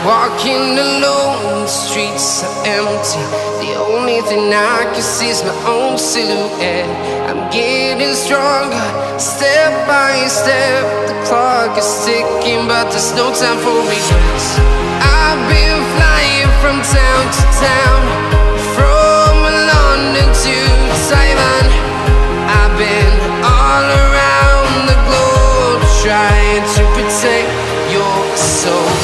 walking alone, the streets are empty. The only thing I can see is my own silhouette. I'm getting stronger, step by step. The clock is ticking, but there's no time for regrets. I've been flying from town to town, from London to Taiwan. I've been all around the globe, trying to protect your soul.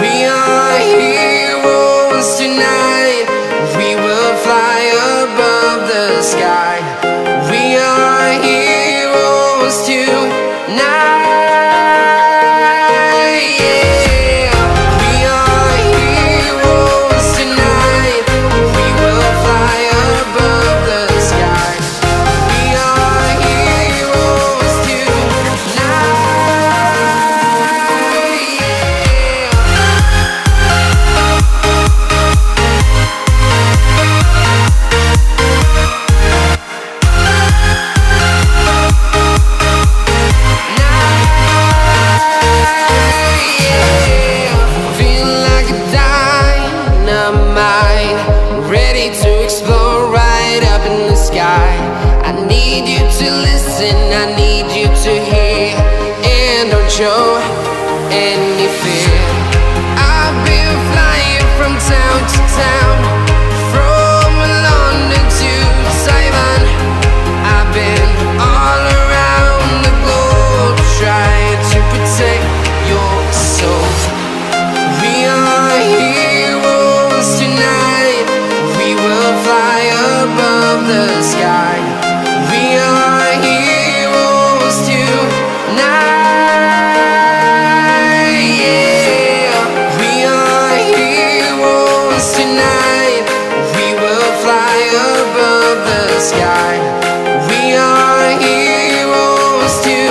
We are heroes tonight. We will fly above the sky. We are heroes tonight. Yeah. We are heroes tonight. We will fly above the sky. We are heroes tonight. I need you to hear, and don't show any fear. I've been flying from town to town, from London to Taiwan. I've been all around the globe, trying to protect your soul. We are heroes tonight. We will fly above the sky. We are heroes tonight. Yeah. We are heroes tonight. We will fly above the sky. We are heroes tonight.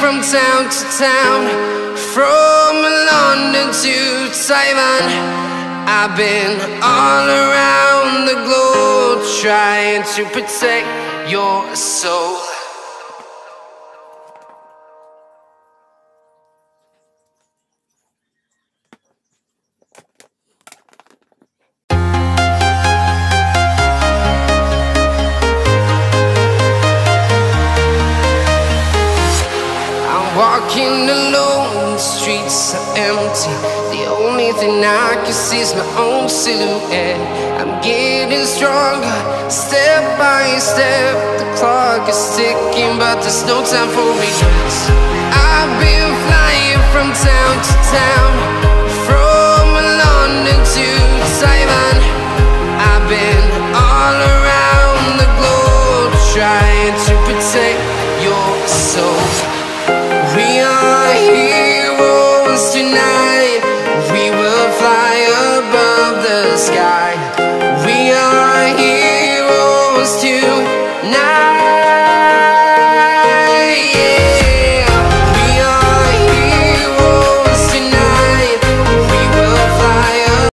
From town to town, from London to Taiwan. I've been all around the globe, trying to protect your soul. Walking alone, the streets are empty. The only thing I can see is my own silhouette. I'm getting stronger, step by step. The clock is ticking, but there's no time for regrets. I've been flying from town to town, from London to Taiwan. I've been all around the globe, trying to protect your soul. We are heroes tonight. We will fly above the sky. We are heroes tonight.